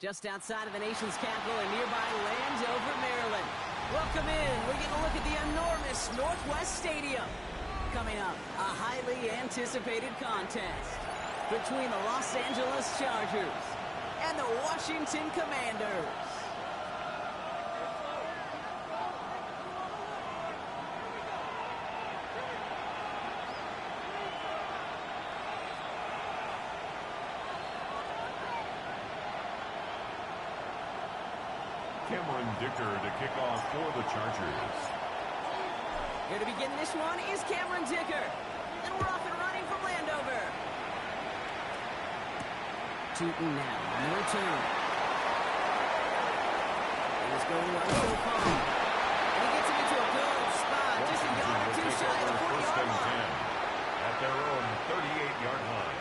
Just outside of the nation's capital in nearby Landover, Maryland. Welcome in. We're going to look at the enormous Northwest Stadium. Coming up, a highly anticipated contest between the Los Angeles Chargers and the Washington Commanders. Cameron Dicker to kick off for the Chargers. Here to begin this one is Cameron Dicker. And we're off and running from Landover. Tootin now on the return. He's going right so far. And he gets him into a good spot. Just a yard or two shy of the 40-yard line. At their own 38-yard line.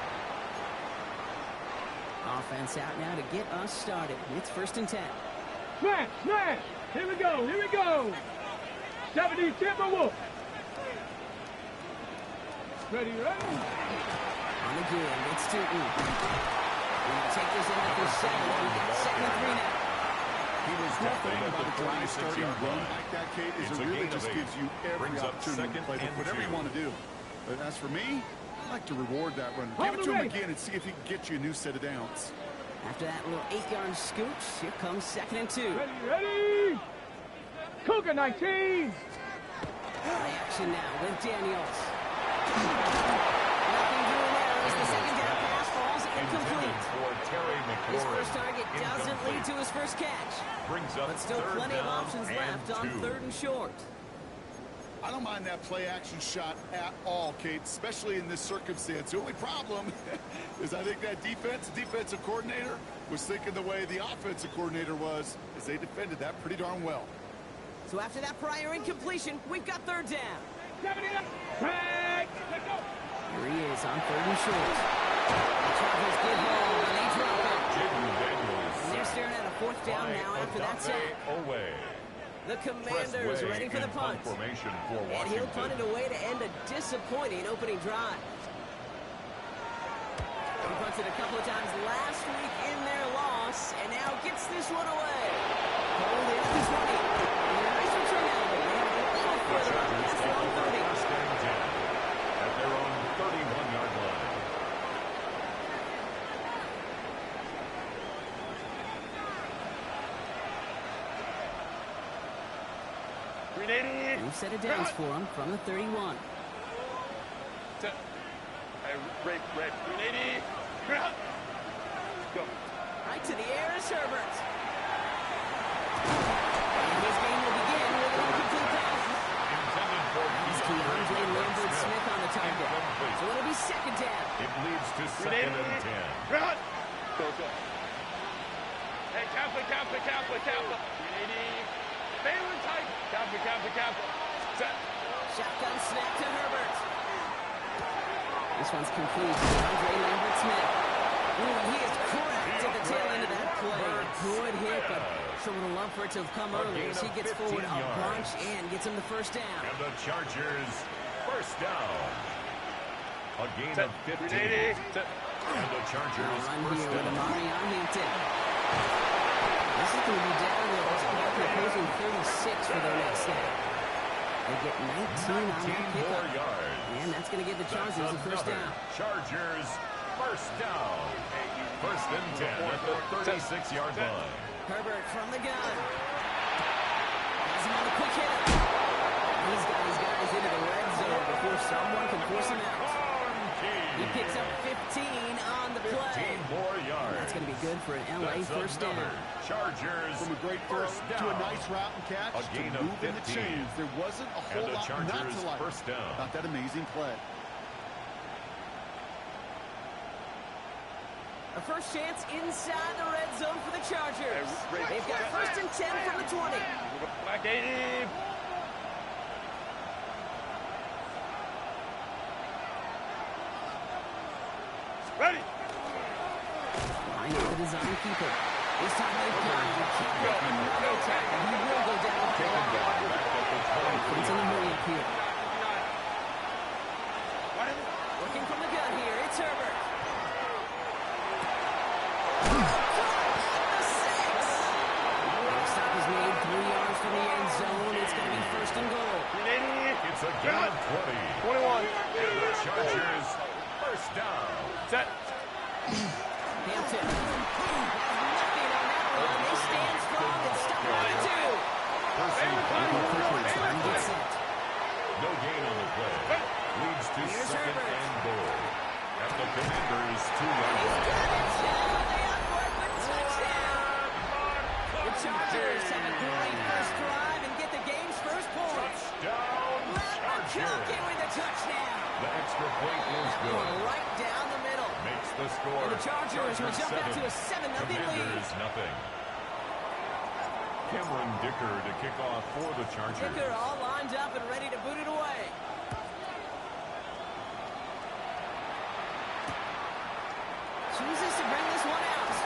Offense out now to get us started. It's 1st and 10. Smash! Smash! Here we go! Here we go! 70 Timberwolves! Ready, ready? On the game, it's Tootin. We're going to take this in after 7. We got 2nd and 3 now. He was Nothing tackled at about the a drive starting 36-yard run line. like that, Kate, is It's it a really gain of just 8. gives you every Brings up opportunity to 2nd play and whatever you 2. want to do. But as for me, I like to reward that run. Give it to him again and see if he can get you a new set of downs. After that little 8-yard scooch, here comes 2nd and 2. Ready, ready! Cougar 19! Play action now with Daniels. Nothing doing there as the second down pass falls incomplete. For Terry His McLaurin. first target doesn't lead to his first catch. Brings up But still 3rd plenty of down options and left on 2. 3rd and short. I don't mind that play action shot at all, Kate, especially in this circumstance. The only problem is I think that defensive coordinator was thinking the way the offensive coordinator was as they defended that pretty darn well. So after that prior incompletion, we've got 3rd down. 70 Tag! Let's go! Here he is on 3rd and short. The Chargers get hold and they drop it. Jaden Daniels. And they're staring at a 4th down now after that sack. Away. The Commanders ready for the punt. Formation for And he'll punt it Washington. away to end a disappointing opening drive. He punted a couple of times last week in their loss, and now gets this one away. Hold in at the 20. Nice return out of it. They have a little The further up Chargers past the tackle for 30. 1st and 10 at their own 31-yard line. We've set it downs for him from the 31. Red, 380. Go. Right to the air is Herbert. And this game will begin with an incomplete pass. Intended for He's Keandre Lambert Smith on the target. So it'll be 2nd down. It leads to 2nd and 10. Run! Go, go. Hey, Kappa. 380. Balin tight. Kappa. Set. Shotgun snap to Herbert. This one's complete to Keandre Lambert Smith. Ooh, he is cracked at the tail end of that play. Good hit, but sure would have loved for it to have come early as he gets forward a bunch and gets him the 1st down. And the Chargers 1st down. A gain of 15. 380. And the Chargers Run 1st here with down. Amari on Hampton. This is going to be down to the opposing 36 for their next snap. They get 19 on that 19 more pickup. yards. And that's going to give the Chargers the 1st down. Chargers 1st down. 1st and 10 at the 36-yard line. Herbert from the gun. Has him on the quick hitter. He's got his guys into the red zone before someone can force him out. He picks up 15 on the play. 15 more yards. That's going to be good for an LA That's 1st down. another Chargers From a great throw 1st to a down. nice route and catch A gain to of move in the 15. chains. There wasn't a whole And the lot not Chargers to like 1st down. about that amazing play. A first chance inside the red zone for the Chargers. They've got 1st and 10 from the 20. Black 80. Ready. Line up the design keeper. This time they've got another tackle. He will go down the line. Puts in the hurry up here. Working from the gun here. It's Herbert. The intercepted. Nothing on that one. They stand strong and stop number 2. No gain on the play. Leads to Here's second Herbert. and goal. At the Commanders' 2-yard He's line. got it. They up for it for touchdown. The Chargers have a great first drive and get the game's first points. Touchdown, Chargers. McConkey with a touchdown. The extra point is good. Right down the middle. Makes the score. And the Chargers will jump out to a 7-0 lead. Commanders nothing. Cameron Dicker to kick off for the Chargers. Dicker all lined up and ready to boot it away. Chooses to bring this one out.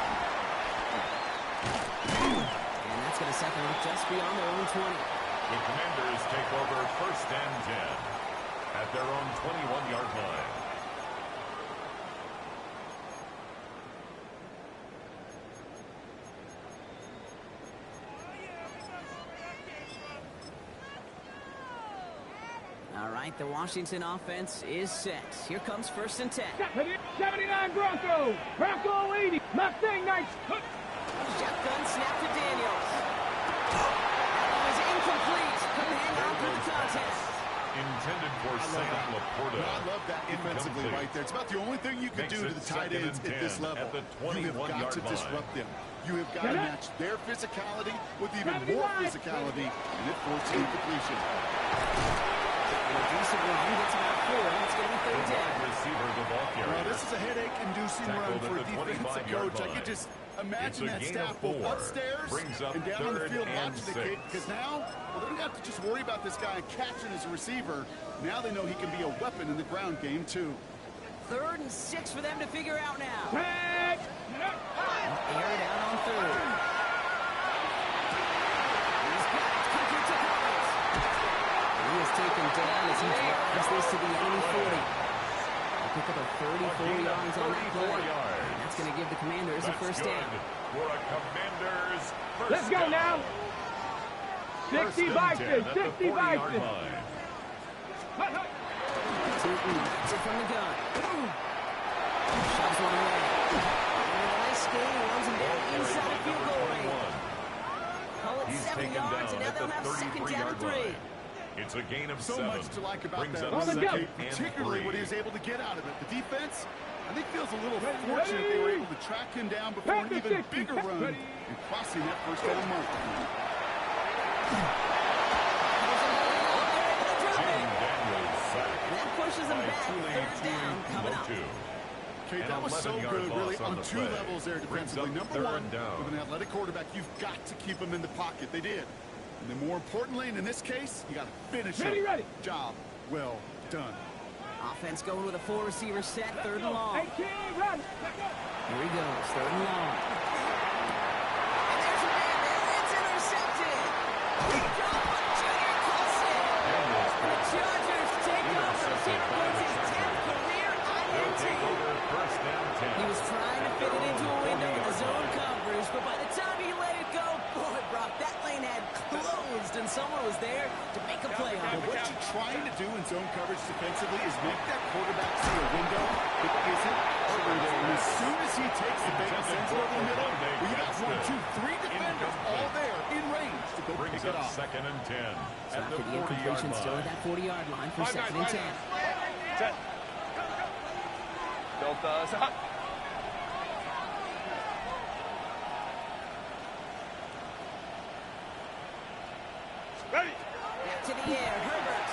And that's going to set them up just beyond their own 20. The Commanders take over first and 10 at their own 21-yard line. All right, the Washington offense is set. Here comes first and 10. 79 Bronco. Bronco 80. Mustang Knights. Shotgun snap to Daniels. That was incomplete. Couldn't hang on through the contest. Intended for Sam Laporta. I love that defensively right there. It's about the only thing you can Makes do to it the tight second ends and at this 10 level. at the You have got 21-yard to line. disrupt them. You have got to match their physicality with even more physicality, and it forces incompletion. And a decent run gets about 4. It's going to be The third down. wide receiver, the ball carrier. Well, this is a headache-inducing run Tackled for a at the defensive 25-yard coach. I line. could just It's imagine a that gain staff of both 4. upstairs Brings up and down on the third field and watching the kid. 6. Because now, well, they don't have to just worry about this guy catching as a receiver. Now they know he can be a weapon in the ground game, too. 3rd and 6 for them to figure out now. Tag. Air it out on 3rd. He's got it. Kicker to Collins. He is taken down as he drives this to the enemy 40. They pick up a 34 yards on that play. And that's going to give the Commanders a first down. For a Commanders first Let's go down. now. 60 Bison. 60 Bison. It's from the gun. Shoves one away. And a nice game. Runs him down inside field goal range. Call it He's 7 taken yards, down and now at they'll the have second down and 33-yard 3. line. It's a gain of So 7. much to like about Brings that up run, second Kate, and particularly 3. what he was able to get out of it. The defense, I think, feels a little fortunate they were able to track him down before an even bigger run and crossing that first down mark. Jim Daniels sacked And that pushes them by back. Tulane Third down coming up. Tuipulotu. Okay, that was so 11-yard good, loss really, on on the 2 play. levels there Brings defensively. up Number 1, third down. with an athletic quarterback, you've got to keep him in the pocket. They did. And then more importantly, and in this case, you got to finish him. Ready. Job well done. Offense going with a 4-receiver set. 3rd and long. 18, run. Here he goes. 3rd and long. And there's a man there. It's intercepted. Caught by Junior Colson. The Chargers take over. It was his 10th career They'll take INT. over first down 10. He was trying to fit it into a window in the zone coverage, but by the time he let it go, boy, Brock, that lane had closed, and someone was there to make a play on But it. what you're trying to do in zone coverage defensively is make that quarterback see a window that isn't over there. And as soon as he takes the bait and sends it over the middle, well, you got 1, 2, 3 defenders all there in range to go Brings pick it up off. second and 10 So at the after the 40-yard incompletion, still at line. that 40-yard line for 2nd and 10. Set. Delta stop. Ready. Back to the air, Herbert.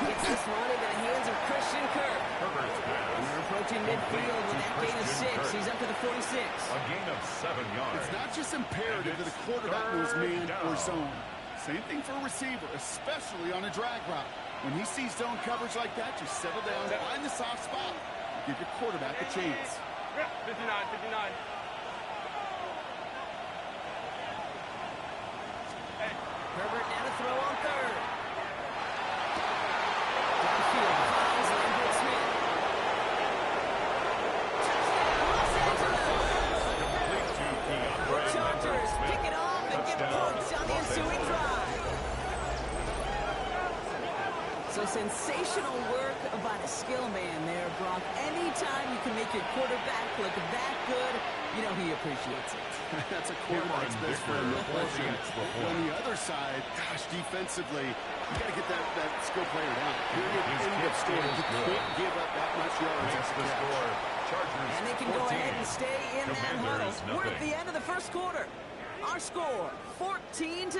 Gets this one into the hands of Christian Kirk. Herbert's And pass. they're approaching midfield with that gain of 6. He's up to the 46. A gain of 7 yards. It's not just imperative that a quarterback knows man or zone. Same thing for a receiver, especially on a drag route. When he sees zone coverage like that, just settle down, find the soft spot, and give your quarterback a chance. 59, 59. Herbert now to throw on 3rd. Downfield finds Lambert Smith. Touchdown, Los Angeles! Complete to Keandre The Chargers Smith. pick it off and get Touchdown, points on the Los ensuing Angeles. drive. So So sensational work by the skill man there, Brock. Anytime you can make your quarterback look that good, you know he appreciates it. That's a quarterback's best friend, no question. On the other side, gosh, defensively, you got to get that skill player down. Period. End of story. You can't give up that much yards. That's the score. Chargers And they can 14. go ahead and stay in that Commanders, huddle. We're at nothing. the end of the first quarter. Our score, 14-0.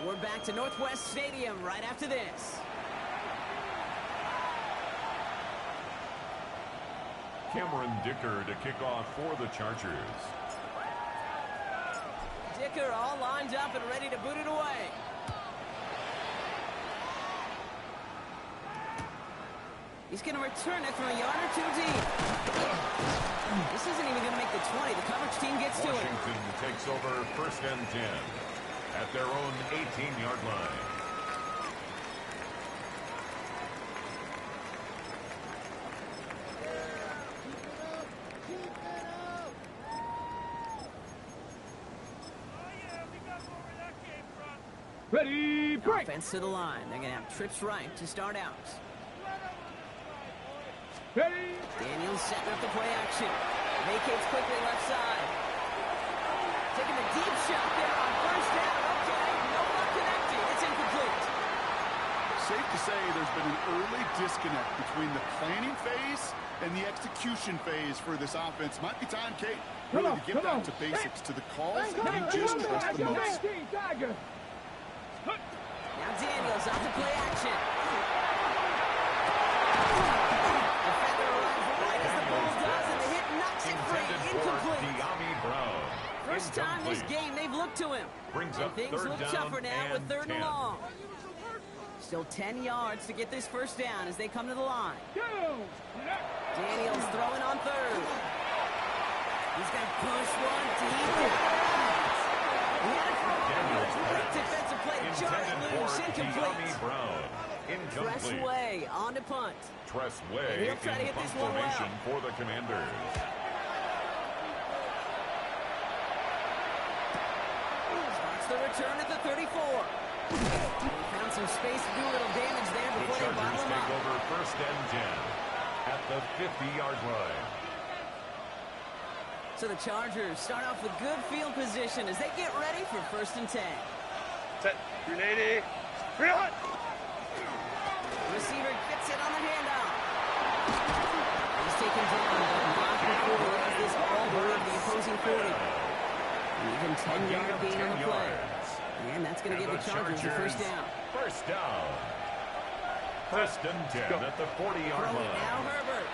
We're back to Northwest Stadium right after this. Cameron Dicker to kick off for the Chargers. Dicker all lined up and ready to boot it away. He's going to return it from a yard or two deep. This isn't even going to make the 20. The coverage team gets to it. Washington takes over first and 10 at their own 18-yard line. Ready, break. Offense to the line. They're going to have trips right to start out. Ready. Daniels setting up the play action. Vacates quickly left side. Taking a deep shot there on first down. Okay, no luck connecting. It's incomplete. Safe to say there's been an early disconnect between the planning phase and the execution phase for this offense. Might be time, Kate, really to get back to basics, to the calls that you just trust the most. Tiger. Now Daniels off the play action. Defender arrives right as the ball does, and the hit knocks it free. Intended for Incomplete. De'Ami Brown. First time this Incomplete. game they've looked to him. Brings And up things third look down tougher now with and 3rd and 10. long. Still 10 yards to get this first down as they come to the line. Go. Daniels throwing on 3rd. He's got to push one deep. He had it for a Daniels great defensive play to jar it Intended loose. for De'Ami Incomplete. Brown. Press Incomplete. way on to punt. Tress And Way he'll try to in hit punt this one well. formation for the Commanders. Starts the return at the 34. They found some space to do a little damage there The before they bottle Chargers him take up. over first and 10 at the 50-yard line. So the Chargers start off with good field position as they get ready for first and 10. Set. Grenade. Run. Receiver gets it on the handoff. He's taken down, but not before he has this ball to leave the opposing 40. Even 10-yard gain on the play. And that's going to give the Chargers a first down. First down. First and 10 at the 40-yard Throwing line. now Herbert.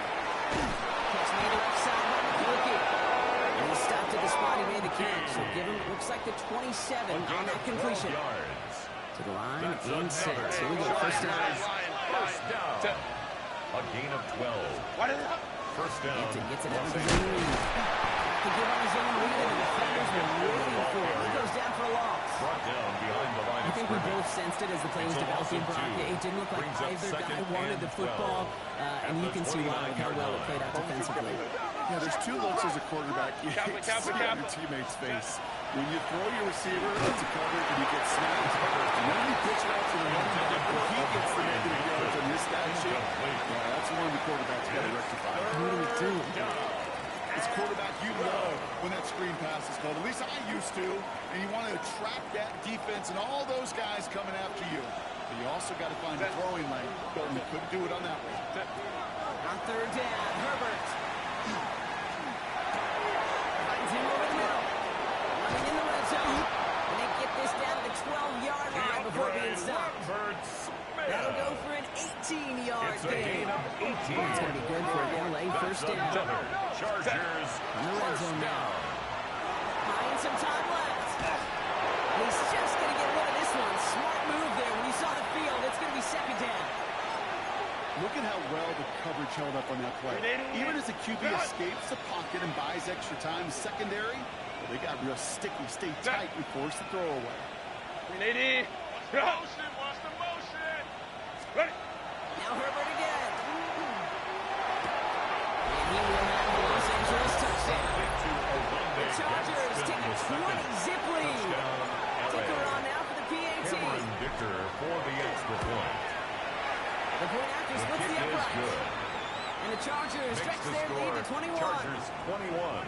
Catch made left side by McClurky. And he stopped at the spot he made the catch. So give him, looks like the 27 A on gain that of 12 completion. yards. To the line That's and set. another. Here we go, first down. First down. Set. A gain of 12. What is it? First down. Hampton gets it out Los of his Angeles. own lead. To give on his own lead, and the defenders were waiting for it. He goes down for a loss. Brought down behind the line I of think we scrimmage. both sensed it as the play was It's a loss developing, of Brock. 2. It didn't look like Brings up either second guy wanted and the football, 12 and at you the can see why, how 29-yard well it line. played out defensively. Yeah, there's two looks as a quarterback. You Cap hate it, to cap it, see cap on your it. teammate's face. When you throw your receiver, that's a cover, and he gets snapped. And then you pitch it out to the running back, and he gets the negative yards on this that shit. Yeah, that's one the quarterback's got to rectify. What do we do? As a quarterback, you love when that screen pass is called. At least I used to. And you want to attract that defense and all those guys coming after you. But you also got to find a throwing lane. But we couldn't do it on that one. On third down, Herbert. Finds him over the middle. Running in the red zone. And they get this down to the 12-yard line before being stopped. That'll go for an 18-yard It's a gain. gain of 18. It's going to be good for a LA first down. Another Chargers In the red first zone now. down. Buying some time left. He's just going to get rid of this one. Smart move there. When you saw the field, it's going to be second down. Look at how well the coverage held up on that play. Even as the QB escapes the pocket and buys extra time, secondary, well, they got real sticky, stay tight, and force the throw away. Grenade. Motion. Watch the motion. Ready. Now Herbert again. And he will have the Los Angeles touchdown. The Chargers take a 20-zip lead. Ticker on now for the PAT. the Chargers stretch Makes the their lead score to 21. Chargers 21.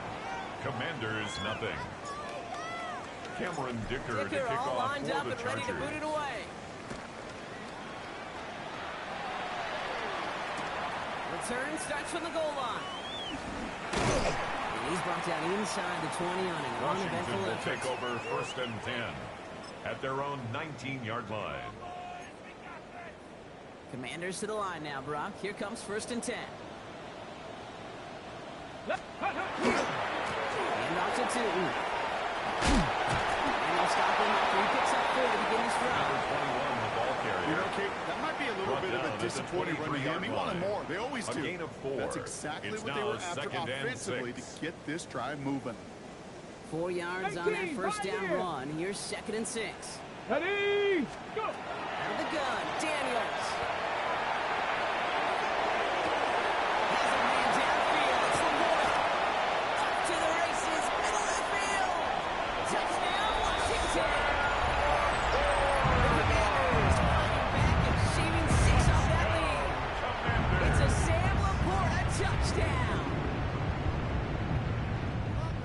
Commanders nothing. Cameron Dicker to Dicker kick all off lined for up the and ready to boot Chargers. it away. Return starts from the goal line. And he's brought down inside the 20 on an Washington uneventful will effort. take over 1st and 10 at their own 19-yard line. Commanders to the line now, Brock. Here comes 1st and 10. And off to Tootin. And they'll stop him after he picks up 4 to begin his drive. Number 21, the ball carrier. You know, Kate, that might be a little Brought bit of down a at the disappointing run 23-yard game. He wanted line. more. They always A do. gain of 4. That's exactly It's what they now were after 2nd and offensively 6. to get this drive moving. 4 yards on that 19, first down right here. run. Here's 2nd and 6. Ready, go! Out of the gun, Daniels. Has a man downfield. It's Lamore. Off to the races. Middle of the field. Touchdown, Washington. The Commanders fighting back and shaving 6 off that lead. It's a Sam Laporta touchdown.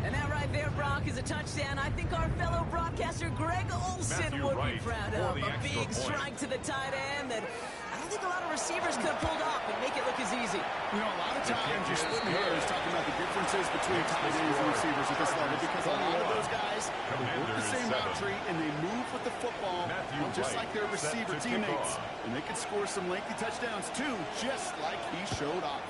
And that right there, Brock, is a touchdown I think our fellow broadcaster Greg Olson Matthew would Wright be proud for of. the A extra big point. strike to the tight end that I don't think a lot of receivers could have pulled off and make it look as easy. You know, a lot of times catch you're is splitting good. hairs talking about the differences between tight ends and receivers at this level because a lot of those guys they work the Commanders same route 7. tree and they move with the football Matthew just Wright like their set receiver to kick teammates. off. And they can score some lengthy touchdowns too, just like he showed off.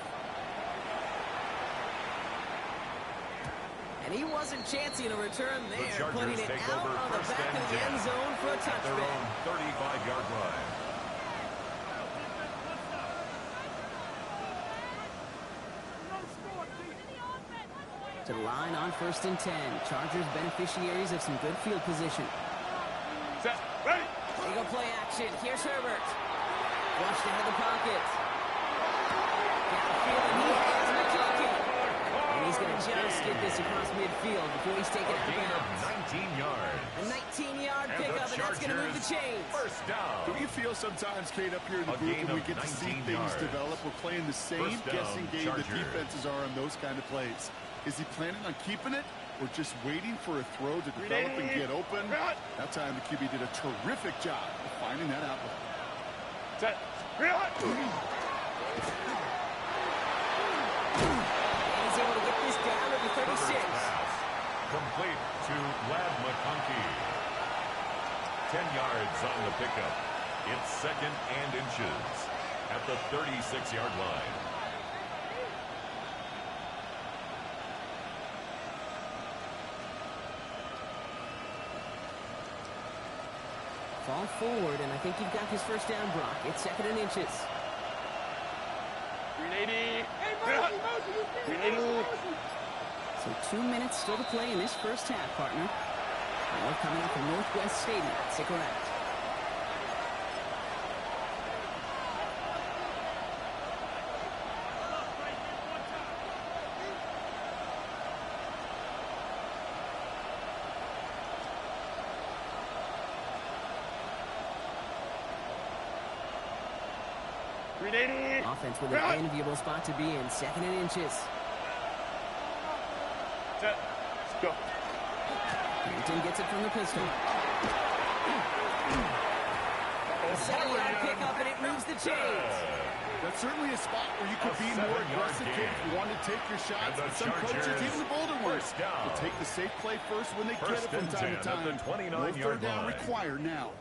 And he wasn't chancing a return The there, Chargers putting it take out over on the 1st back and of the 10 end zone for a at their touchback. own 35-yard line. To the line on 1st and 10. Chargers beneficiaries of some good field position. Set. Ready. Eagle play action. Here's Herbert. Flushed out of the pocket. Downfield, and he has McClunkey. And he's going to just get this across midfield before he's taken out of Gain of bounds. 19 yards. A 19-yard And pickup, the and that's going to move the Chargers chains. 1st down. Do you feel sometimes, Kate, up here in the A booth gain when we of get to see 19 things yards. develop? We're playing the same 1st down, guessing game that Chargers. defenses are on those kind of plays. Is he planning on keeping it or just waiting for a throw to develop and get open? That time the QB did a terrific job of finding that outlet. Set. Real. And he's able to get this down to the 36. Pass. Complete to Lad McConkey. 10 yards on the pickup. It's 2nd and inches at the 36-yard line. Fall forward, and I think you've got this first down, Brock. It's 2nd and inches. 380. Hey, Mosey, Mosey, you see it? 380. So 2 minutes still to play in this first half, partner. And we're coming up from Northwest Stadium. Stick around. Offense with an enviable spot to be in. 2nd and inches. Set. Go. Hampton gets it from the pistol. A 7-yard pickup, and it moves the chains. That's certainly a spot where you could A be more 7-yard aggressive gain. Kate, if you want to take your shots. And the But some coaches, Chargers, even the bolder ones, 1st down. will take the safe play first when they get it 1st from and time 10 to at time. the No 29-yard 3rd down line. required now.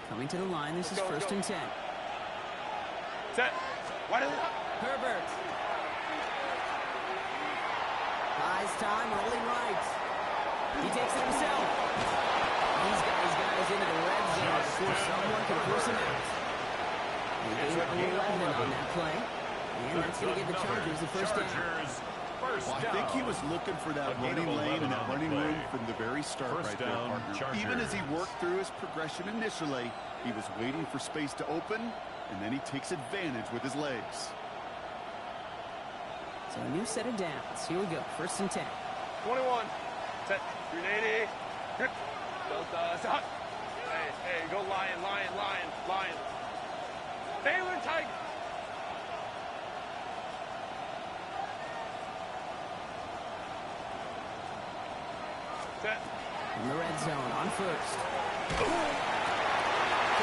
Coming to the line, this is Go, 1st go. and 10. Set. Wide it up. Herbert. Buys time, rolling right. He takes it himself. These guys into the red zone before someone can force him out. He gave up 11 on that play. And that's going to give the Chargers the first down. Chargers, 1st Well, I down. think he was looking for that A gain running of lane 11 and that on the running play. room from the very start 1st right there, down, partner. Chargers. Even as he worked through his progression initially, he was waiting for space to open, and then he takes advantage with his legs. So a new set of downs. Here we go. 1st and 10. 21. Set. 380. Delta. Stop. Hey, go lion. Taylor Tiger. Set. In the red zone on 1st. To the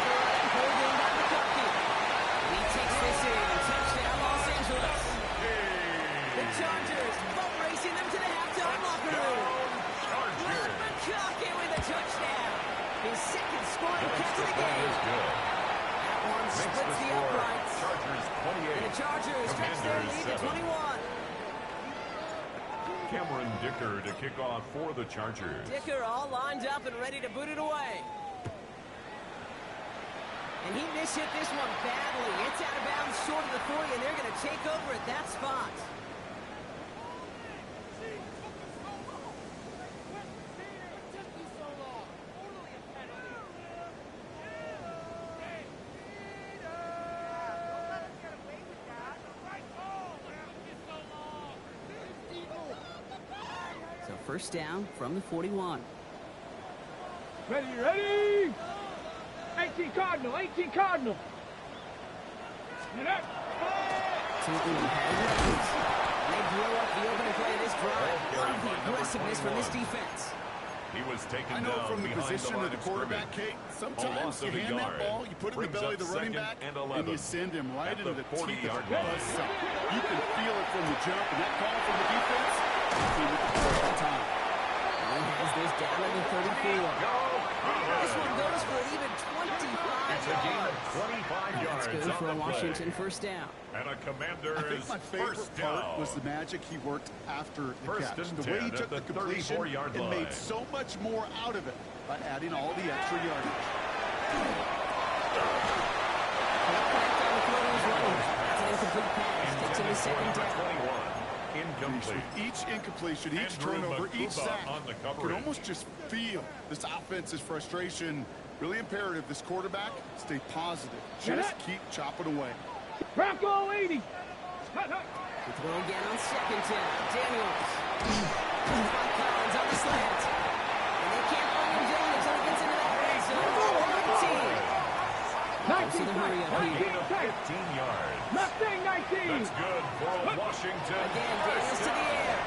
right, holding by McCarthy. He takes this in. Touchdown, Los Angeles. The Chargers boat racing them to the halftime locker room. Vlad McCarthy with a touchdown. His 2nd scoring catch of the game. That one splits the uprights. Chargers 28. And the Chargers stretch their lead to 21. Cameron Dicker to kick off for the Chargers. Dicker all lined up and ready to boot it away. And he mishit this one badly. It's out of bounds short of the 40, and they're going to take over at that spot. So 1st down from the 41. Ready. 18 Cardinal. Get up. They blow up the opening play of this drive. Love the aggressiveness from this defense. He was taken I know down from the behind position line of the quarterback, Kate, sometimes you hand that ball, you put it in the belly of the running back, and you send him right into the teeth of the buzzsaw. You can feel it from the jump, and that call from the defense came at the perfect time. He has this down at the 34. This one goes for an even 25 It's a gain yards. of 25 yards. That's good on for the a Washington play. 1st down. And a Commander's I think my favorite 1st part down. was the magic he worked after the 1st catch. and The way he 10 took at the the completion 34-yard and line. made so much more out of it by adding all the extra yardage. That's an incomplete pass. Gets him the 2nd down. 21. Incomplete. Each incompletion, each Andrew turnover, each Makuba sack, on the you coverage. could almost just feel this offense's frustration. Really imperative this quarterback stay positive. Just keep chopping away. Bronco 80. To throw again on 2nd down. Daniels. Collins on the slant. And they can't find him down until he gets into that red zone. 19. To the hurry up here. Gain of 15 yards. Mustang 19. That's good for a Washington Again, Daniels first to the down. air.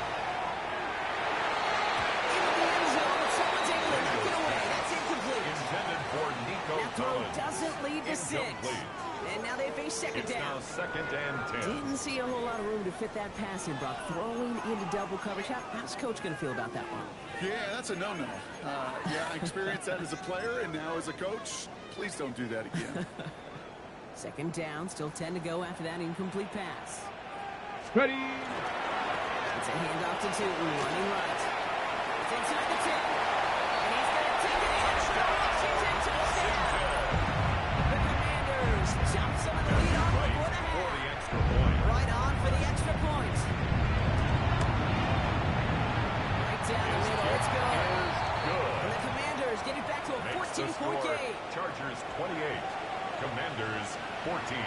Into the end zone. Someone's able to knock it away. That's incomplete. Intended for Nico That throw Collins. doesn't lead to 6. Incomplete. And now they face 2nd It's now down. 2nd and 10. Didn't see a whole lot of room to fit that pass in, Brock. Throwing into double coverage. How's Coach going to feel about that one? Yeah, that's a no-no. I experienced that as a player and now as a coach. Please don't do that again. 2nd down, still 10 to go after that incomplete pass. Ready. It's a handoff to Tootin, running right. It's inside the 10. And he's going to take it in. Washington touchdown. The Commanders jump some of the lead off Right before the for the half. extra point. Right on for the extra point. Right down the middle. It's good. Good. And the Commanders get it back to a Makes the 14-point score game. Chargers 28, Commanders 14.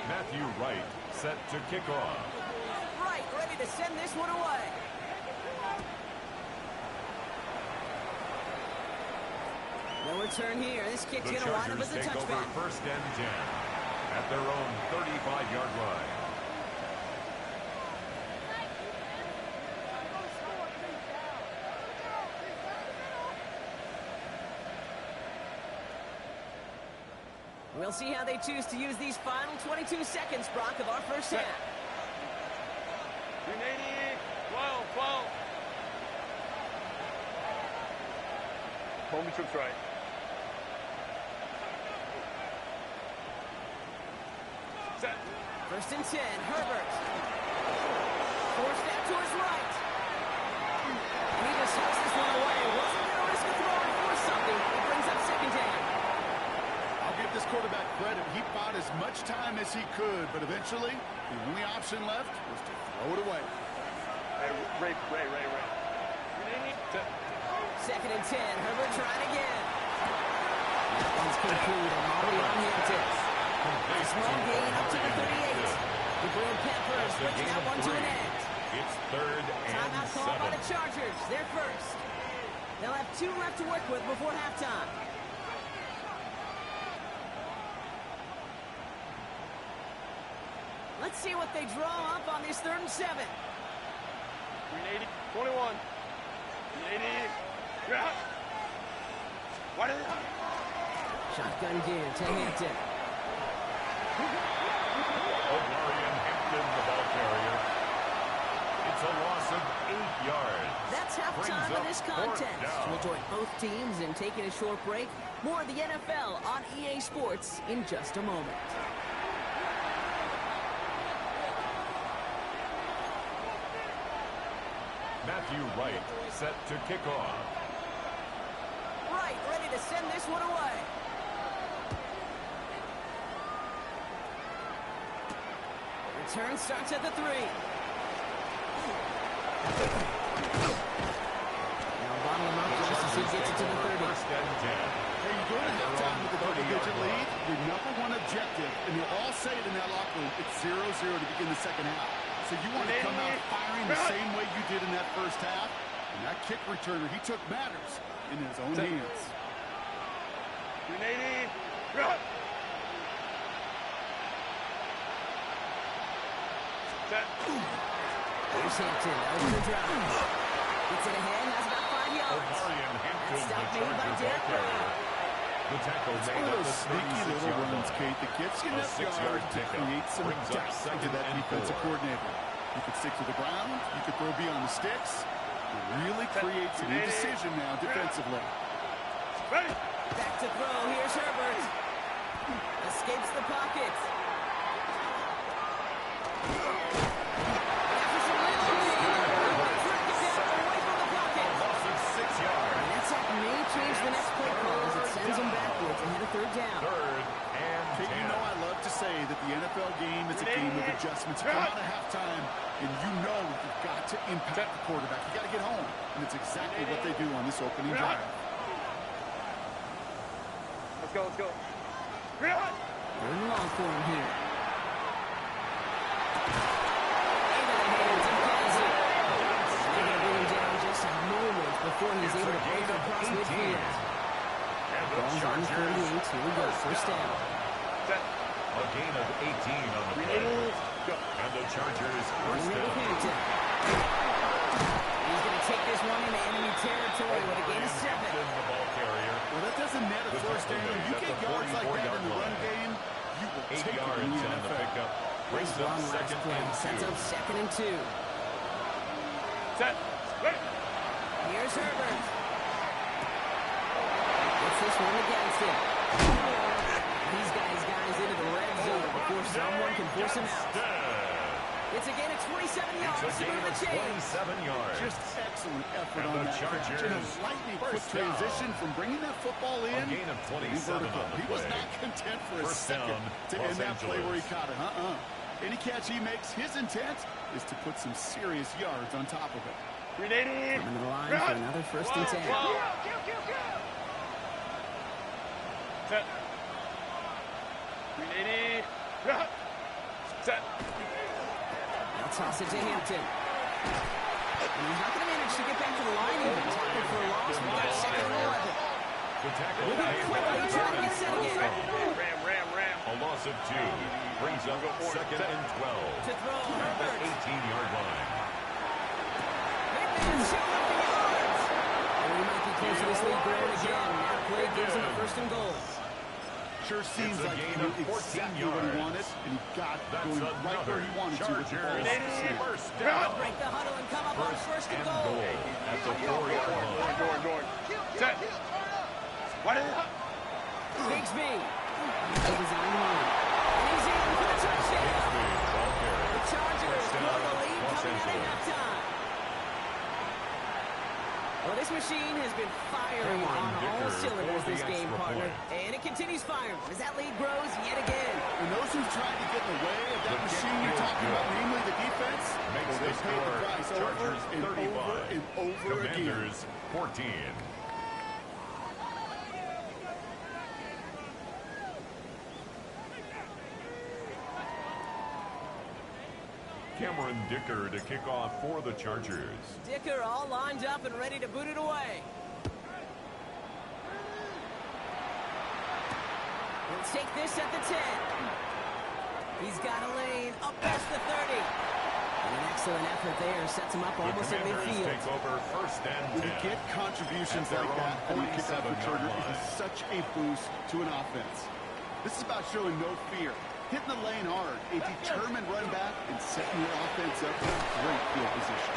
Matthew Wright set to kick off. Right, ready to send this one away. No return here. This kick's The going to wind up Chargers as a take over touchback. 1st and 10 at their own 35-yard line. We'll see how they choose to use these final 22 seconds, Brock, of our first half. 380. 12. Home troops right. Set. 1st and 10, Herbert. Forced out to his right. And he just hits this one away. Wasn't going to risk a throw and force something. It brings up 2nd down. I'll give this quarterback credit. He bought as much time as he could, but eventually, the only option left was to throw it away. Hey, Ray. 380. Set. 2nd and 10, Herbert trying again. That one's complete. And Molly on Hampton. Small gain up to the 38. 2 left to work with before halftime. Let's see what they draw up on this 3rd and 7. 380, 21. 380. Yeah. What is it? Shotgun give to Hampton. O'Brien Hampton, the ball carrier. It's a loss of 8 yards. That's halftime of this contest. We'll join both teams in taking a short break. More of the NFL on EA Sports in just a moment. Matthew Wright set to kick off. Wright ready to send this one away. Return starts at the 3. Now bottle him up just as he gets it to the 30. First and 10. Hey, you go to halftime with a double-digit lead, your number one objective, and you'll all say it in that locker room, it's 0-0 to begin the second half. So you want to come out firing the same way you did in that first half, and that kick returner, he took matters in his own hands. 380. Yeah. Set. Here's Hampton over the drive. Gets it ahead, has about 5 yards. O'Brien Hampton, the Stop made by Chargers ball Derek carrier. The tackle It's made one of at those the sneaky little 36-yard runs, line. Kate, that gets you A enough 6-yard yards to pickup create some brings up doubt into second that and defensive 4. coordinator. You could stick to the ground, you could throw beyond the sticks. It really creates an indecision now defensively. Ready. Back to throw. Here's Herbert. Escapes the pocket. After some real speed, Herbert track it down away from the pocket. Loss of 6 yards. And that sack may change the next play call as it sends them backwards ahead of 3rd down. 3rd and Kate, 10. you know I love to say that the NFL game is a game of adjustments. You come out of halftime, and you know you've got to impact the quarterback. You got to get home, and it's exactly what they do on this opening drive. Let's go, let's go. Third and long for him here. Into the hands of Kelsey. They're going to bring him down just moments before he's able to break across midfield. And the Ball's on Chargers 38. Here we go. First down. Set. a gain of 18 on the play. 380. Go. And the Chargers first Bring it to down. Hampton. He's going to take this one into enemy territory with a gain of 7. Hampton, the ball carrier. Well, that doesn't net a first down. You get yards like that in the run game, you will 8 take it in yards the on the NFL. pickup. Brings Nice up run last second play. and Sets 2. up 2nd and 2. Set. Ready. Here's Herbert. Gets this one against him. He's got his guys into the red zone before someone can force him out. It's a gain of 27 yards It's a to gain move of the chains. 27 yards. Just excellent effort And on the that catch. Chargers And a lightning quick first down. transition from bringing that football A in. gain of to 27 vertical. on the He was play. not content for a First second down, to Los end that play where he Angeles. caught it. Any catch he makes, his intent is to put some serious yards on top of it. 380. Coming to the line for another 1st and 10. Set. 380. Set. Now toss it to Hampton. And he's not going to manage to get back to the line even. Tackled for a loss. We got 2nd and 11. The tackle Moving made quickly, by trying to get set again. Ram. A loss of 2. Brings up second and 12. To throw, At the Herbert. 18-yard line. McMahon showing up the yards. And we might be close to this lead growing again. That play gives him a 1st and goal. Sure seems It's a like he gain knew of 14 exactly what he yards. wanted, and he got That's going right where he wanted to with the ball. Chargers first down. Break the huddle and come up on 1st and And goal. goal at the 4-yard line. Going. Set. What is it? Bigsby. He's his own line. And he's in for the touchdown. Ball carrier. The Chargers First grow down, the lead Los coming out of Angeles. halftime. Well, this machine has been firing Cameron on all Dicker cylinders for the this game, extra partner. point. And it continues firing as that lead grows yet again. And those who've tried to get in the way of that The machine kick you're is talking good. about, namely the defense, Makes well, the they paid the score price over Chargers and 35. over and over again. Commanders 14. Cameron Dicker to kick off for the Chargers. Dicker all lined up and ready to boot it away. Let's take this at the 10. He's got a lane up past the 30. And an excellent effort there. Sets him up almost at midfield. Take over first and 10. When you get contributions like that on the kickoff returner, it is such a boost to an offense. This is about showing no fear, hitting the lane hard, a determined run back, and setting your offense up in a great field position.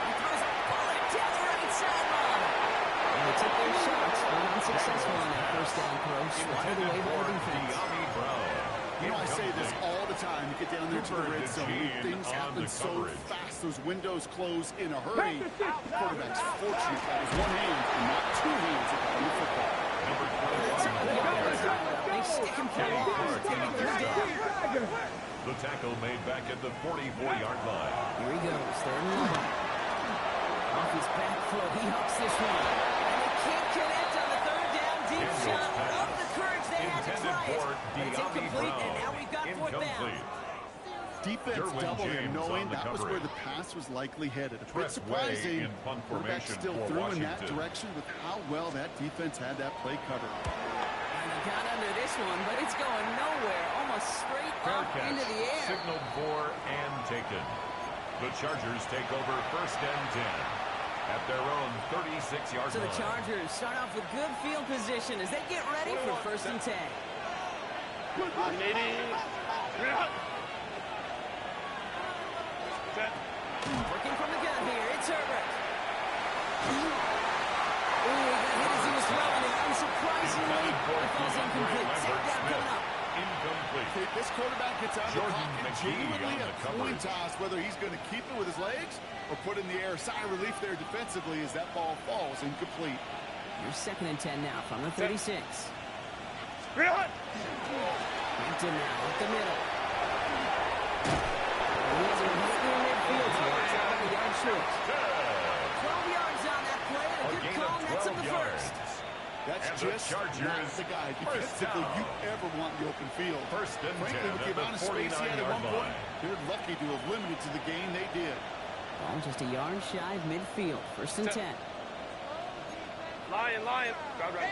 He throws a bullet down the right sideline. And they took their shots, but unsuccessful on that first down throw. Swatted away by the defense. De'Ami Brown. You know, I say this all the time. You get down there to the red zone, things happen so fast. Those windows close in a hurry. Quarterback's fortunate that was one hand and not two hands on the football. Number They stick him for a loss. Take a third down. The tackle made back at the 44-yard line. Here he goes, third and long. Off his back foot, he hooks this one. And they can't connect on the third down. Deep shot. Love the courage they had to try it. But it's incomplete, and now we've got fourth down. Defense doubled him, knowing that was where the pass was likely headed. A bit surprising. Quarterback still threw in that direction with how well that defense had that play covered. And he got under this one, but it's going nowhere. Almost straight up into the air. Signaled for and taken. The Chargers take over first and 10 at their own 36-yard line. So the Chargers start off with good field position as they get ready for first and 10. Working from the gun here, it's Herbert. Ooh, he got hit as he was throwing it. Unsurprisingly, it falls incomplete. Check down coming up. Incomplete. This quarterback gets out of the Jordan pocket, McGee genuinely on a the coverage. coin toss, whether he's going to keep it with his legs or put in the air. Sigh of relief there defensively as that ball falls incomplete. Here's second and 10 now from the 36. Hampton now up the middle. He's in midfield here. It's out of the yard short. 12 yards on that play, and a good call nets him the first. That's And the just Chargers not the guy defensively you ever want in the open field. First and Frankly, 10 with the at the amount of space he had at 49-yard one point, line. they're lucky to have limited to the game they did. Ball just a yard shy of midfield. First and 10. Lion. Crowd right.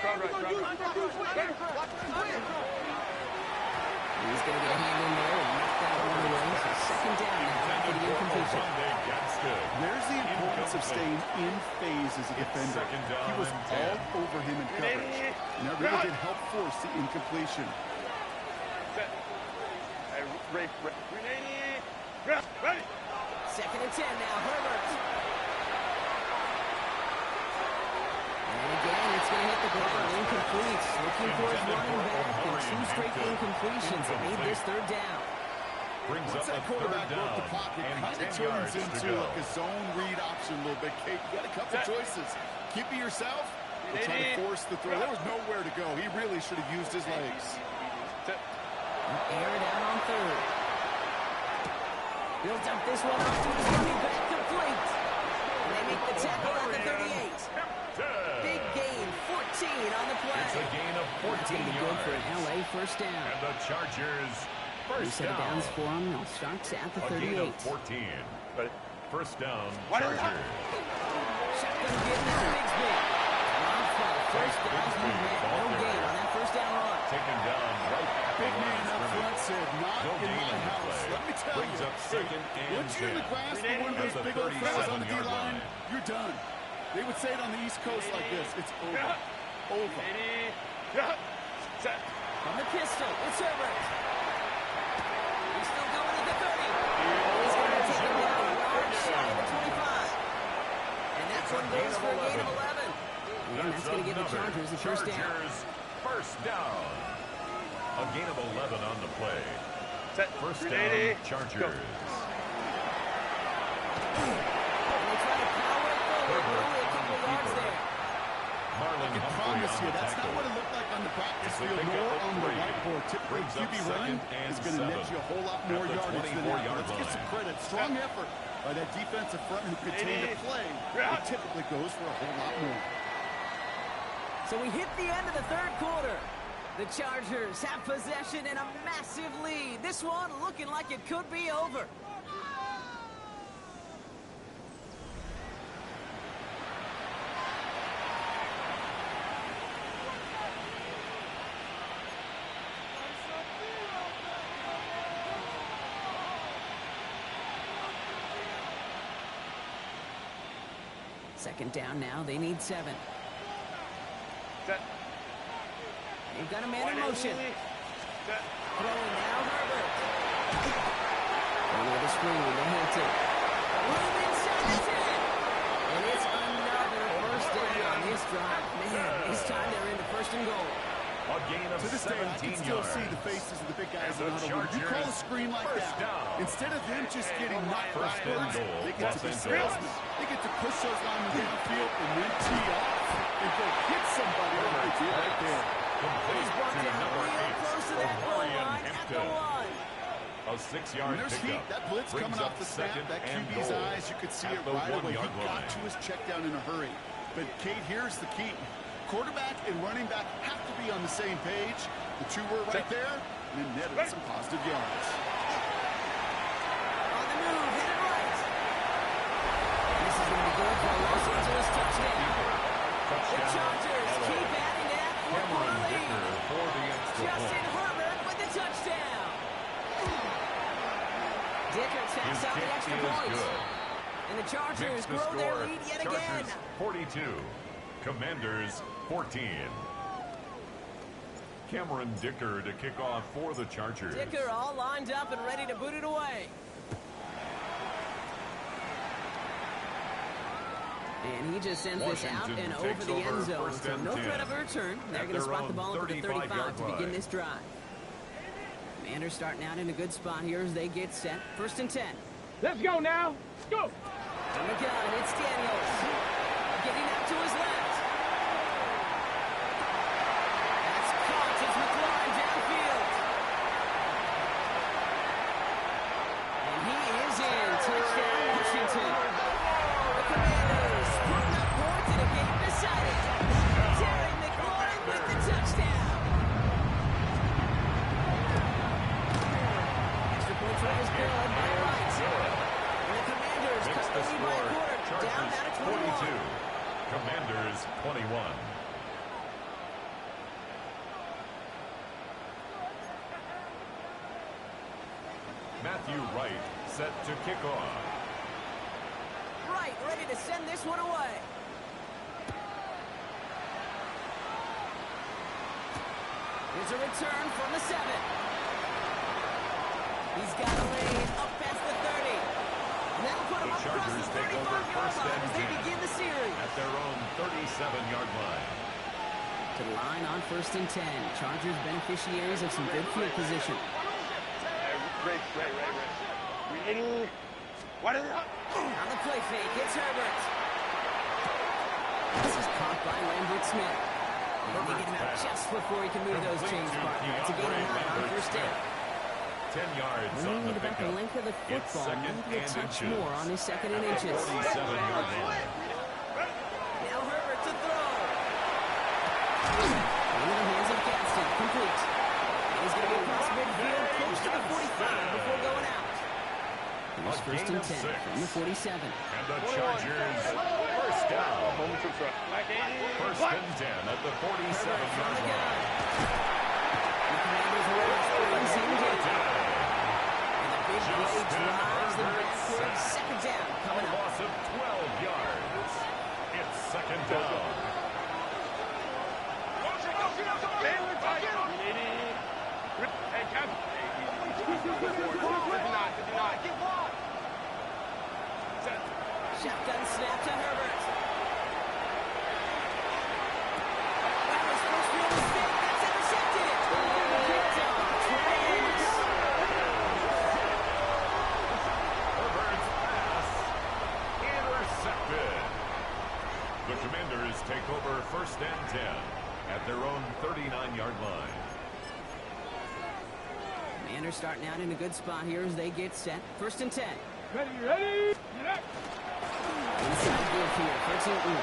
He's going to get a hand in there and knock that one away. So second down now after the incompletion. There's the importance of staying in phase as a defender. second down He was and all 10. over him in coverage. And that really did help force the incompletion. Ready. Second and 10 now, Herbert. And again, it's going to hit the ground. Incomplete. Looking for his running back. And two straight incompletions that made this third down. Brings Once up that a third quarterback broke down the pocket, and kind of 10 turns yards to into go. like a zone read option a little bit. Kate, you got a couple choices. Keep it yourself or try to force the throw. There was nowhere to go. He really should have used his legs. Air it out on third. He'll dump this one off to his running back, complete. And they make the tackle at the 38. Big gain, 14 on the play. It's a gain of 14 It's going to be good for an yards. LA first down. And the Chargers New first set of down. downs for him. They'll start at the A gain 38. of 14. Ready. First down, What? Chargers. Shotgun getting it to Bigsby. Long play, first down. He had no gain on that first down run. Taken down right at the Big line man of up front scrimmage. said, not No in gain my on the house. play. Let me tell Brings you. up second and Once you're in the 10. grasp of one of those At the big old fellas on the 37-yard D-line, line. you're done. They would say it on the East Coast like this. It's over. Over. Set. From the pistol, it's Herbert. He's still going at the 30. He's going to take him down a yard shy of the 25. And that one goes for a gain of 11. And that's going to give the Chargers the first down. Chargers first down. A gain of 11 on the play. Set. First 380. down, Chargers. Go. And they try to power it forward. Only a couple yards there. Marlon I can Humphrey promise on you, the that's not tackle. what it looked like on the practice It's a field, pickup nor of on the 3. whiteboard. Typically, Brings up QB run second and is going to net 7 you a whole lot at more the yardage than that. 24-yard Let's get some line. credit. Strong effort by that defensive front who contained the play. It typically goes for a whole lot more. So we hit the end of the third quarter. The Chargers have possession and a massive lead. This one looking like it could be over. Second down now. They need 7. Set. They've got a man in motion. Set. Throwing now, Herbert. Over the screen, they hit it. Room inside the 10. And it's another first down on this drive. Man, this time they're into first and goal. A gain of To this day, I can 17 still yards. see the faces of the big guys And in the the huddle. When you call a Chargers, screen like first that, down. instead of them just getting knocked First and backwards, goal, they get to Los be Angeles. salesmen. They get to push those linemen downfield and then tee off and go hit somebody like they did right there. Complete He's brought to down number real 8, close to that goal Omarion line at the Hampton. 1. A 6-yard When there's heat, pickup. that blitz Brings coming up off the snap, second that and QB's goal eyes, you could see at it the right away. He 1-yard got line. to his check down in a hurry. But, Kate, here's the key. Quarterback and running back have to be on the same page. The two were right there, and it netted some positive yards. On the move, hit it right. This is going to be good for a Los Angeles touchdown. The Chargers keep adding to that Cameron 4-quarter Dicker lead. for the extra Justin point. Herbert with the touchdown. Dicker His tacks out the kick extra is point. good. And the Chargers Makes the grow their score. lead yet again. Chargers 42, Commanders 14. Cameron Dicker to kick off for the Chargers. Dicker all lined up and ready to boot it away. And he just sends this out Washington and over takes the end over zone. first So and no 10 threat of a return. They're at going to their spot the own ball at the 35 35-yard to begin line. this drive. Commanders starting out in a good spot here as they get set. First and 10. Let's go now. Go. From the gun, it's Daniels. Getting out to his left. That's caught. It's McLaurin downfield. And he is in. Touchdown, Washington. The Commanders putting up points in a game decided. Terry McLaurin with the touchdown. Extra point try is good by Wright. And the Commanders Makes cut the the lead by a score. quarter. Down Chargers now to 42, 21. Commanders 21. Matthew Wright set to kick off. Right, ready to send this one away. Here's a return from the 7. He's got a lane up past the 30. And that'll put him The up across Chargers the take over 35-yard first line and as they 10 begin the series. at their own 37-yard line. To the line on first and 10. Chargers beneficiaries of some good field position. Ray. Reading. What is it? On the play fake, it's Herbert. This is caught by Lambert Smith. And they get him out just before he can move those chains, partner. It's a gain of 9 on first down. 10 yards When on you the need about the pickup. length of the It's football, second maybe a and touch inches more on his second and at the inches. 47-yard line. Now Herbert to throw. Into the hands of Gaston. Complete. And he's going to get across midfield close to the 45 before going out. Here's A first gain and of 10 6. from the 47. And the Chargers first down. Home to front. First and 10 at the 47-yard line. The Commanders are ready to brings him down. Down. And the big play Justin drives them Herbert backward. sack. Second down A coming up. loss of 12 yards. It's second down. Hey, Kev. 59. Set. Shotgun snap to Herbert. That was first real mistake. That's intercepted. Trace. Herbert's pass intercepted. The Commanders take over first and 10 at their own 39-yard line. Commanders starting out in a good spot here as they get set. First and 10. Ready. Get up. Inside give here for Tootin.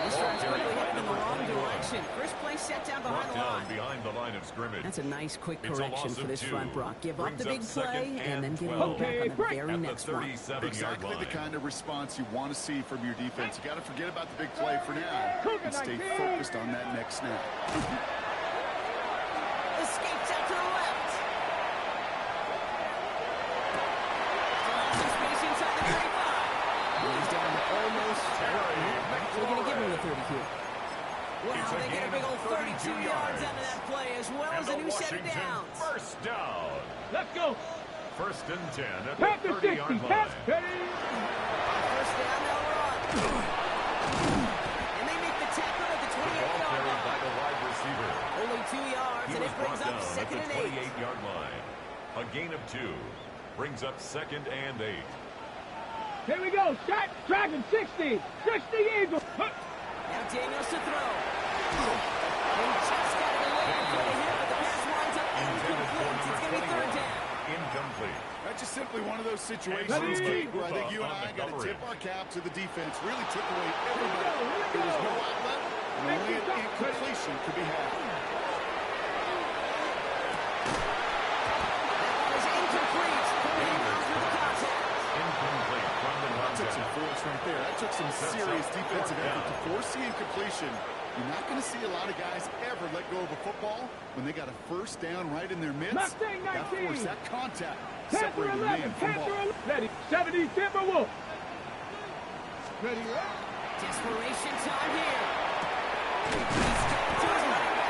This drive's quickly heading in the wrong direction. First play set down behind Brought the down line. behind the line of scrimmage. That's a nice quick It's a correction loss for of this 2. front, Brock. Give up Brings the big up second play and then and give it 12. back on the Okay, very at next the one. 37-yard Exactly line. the kind of response you want to see from your defense. You got to forget about the big play for now and stay focused on that next snap. Escapes out to the left. Still has some space inside the 35. And he's down to almost Terry Washington, downs. first down. Let's go. First and 10 at Pass the to 60. 30-yard Pass. line. Ready. First down, they'll run. And they make the tackle at the Ball 28-yard carried by line. the wide receiver. Only 2 yards, He and was it brought brings down up at second the and 8. 28-yard line. A gain of 2 brings up second and 8. Here we go. Shot. Dragon 60. 60 Eagles. Huh. Now Daniels to throw. And just got it away in front of him, but the pass winds up Intended for incomplete. It's number going to be third 21. down. Incomplete. That's just simply one of those situations, Ready. Kate, where I think you and On the I got to coverage. tip our cap to the defense. Really took away everybody. Here we go. There was no outlet, and only an incompletion could be had. That ball is incomplete. Going out for the contact. Incomplete from the That took some contact. force right there. That took some Sets serious up defensive fourth effort to down. force the incompletion. You're not going to see a lot of guys ever let go of a football when they got a first down right in their midst. Mustang Got to 19. force that contact, Panther separating 11. man from Panther ball. 11. Ready. 70 Timberwolves. Ready. Desperation time here. He's down to his running back.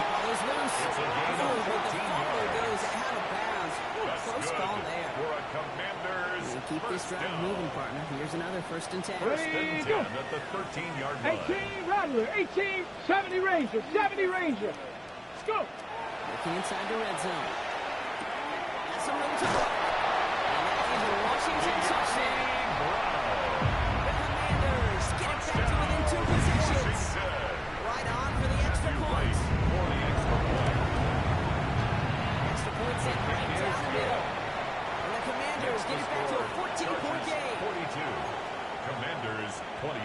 Ball is loose. It's a gain of Oh, but the 14 follower yards. goes out of bounds. That's Close good call there. for a Commanders We'll keep this first drive down. moving, partner. Here's another first and 10. First and Ready, 10 go. at the 13-yard line. 18 Rattler. 18. 70 Ranger. 70 Ranger. Let's go. Looking inside the red zone. Has some room to run. And that is a Washington touchdown. The Commanders get it back to within 2 possessions. Right on for the extra point. For the extra point. Extra point set right down the middle. And the Commanders get it back to a 14-point game. 42. Commanders 28.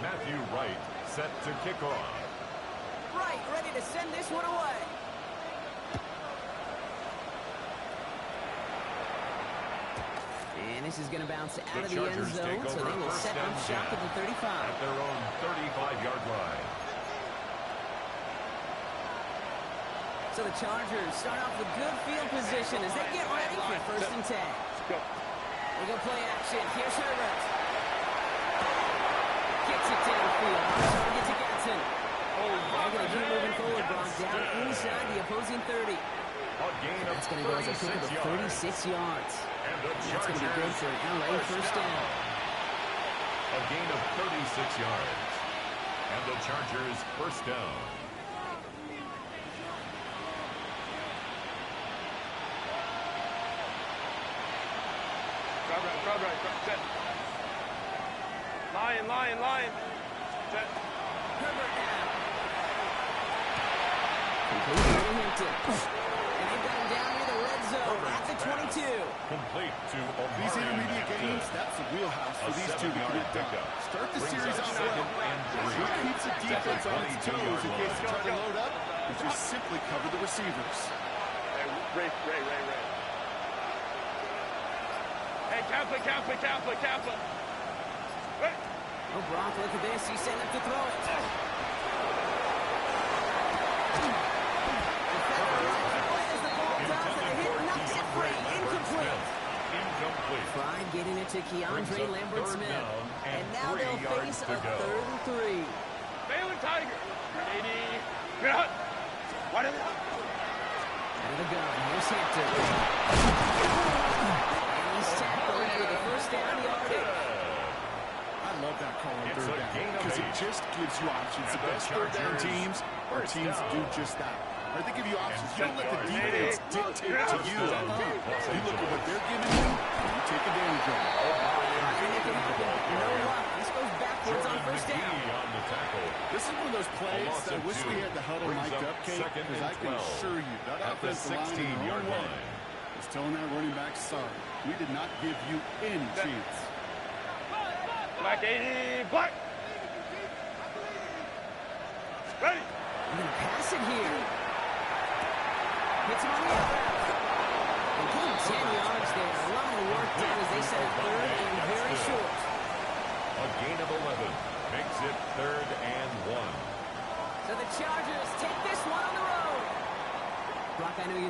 Matthew Wright set to kick off. Right, ready to send this one away. And this is going to bounce out of the end Chargers zone, take so over they will first set and up shop 10 at the 35. at their own 35-yard line. So the Chargers start off with good field position as they get ready for first and 10. Go. We go play action. Here's Herbert. Gets it downfield. Target to Gatson. They're going to keep moving forward, Brock, down inside the opposing 30. A gain of That's going to go as a pick of 36 yards. 36 yards. And the That's going to be good Chargers for an LA first down. A gain of 36 yards. And the Chargers first down. Crowd right. Set. Lion. Set. Herbert now. Completely to Hampton. And they've got him down near the red zone at the 22. Complete to These Omarion intermediate Hampton. games, that's the wheelhouse for A these two to 7-yard get done. pickup. Start the Brings series up off second well. and 3. Who keeps the defense on its 22-yard toes in case they line. try to load up and just simply cover the receivers. Hey, Ray. Hey, Kaplan. Hey. Oh, Brock, look at this. He's setting up to throw it. As the ball does, and the hit knocks it free. Incomplete. Incomplete. Pride getting it to Brings Keandre up Lambert third Smith. down and now 3 they'll yards face to a go. 3rd and 3. Balin Tiger. 80. Cut. What is it? Out of the gun. Here's Hampton. And he's tackled for the first down yardage. I love that call on It's third a down gain of because it 8. just gives you options. The And the best third down Chargers teams are first teams that do down. just that. Or they give you options. You And don't let the set defense yard. dictate to you. First down. You look at what they're giving you, and you take advantage of it. And it can happen. You know what? This goes backwards on Jordan first down. McGee on the tackle. This is one of those plays loss that I of wish 2 we had the huddle brings mic'd up up, Kate, second because and I can 12 assure you that at the offensive line in their 16-yard own way line. is telling that running back, sorry, we did not give you any chance. Black 80. Black. Ready. They're going to pass it here. Hits him on the other. And give him 10 yards there. A lot of work done as they set it 3rd and very short. A gain of 11 makes it 3rd and 1. So the Chargers take this one on the road. Brock, I know you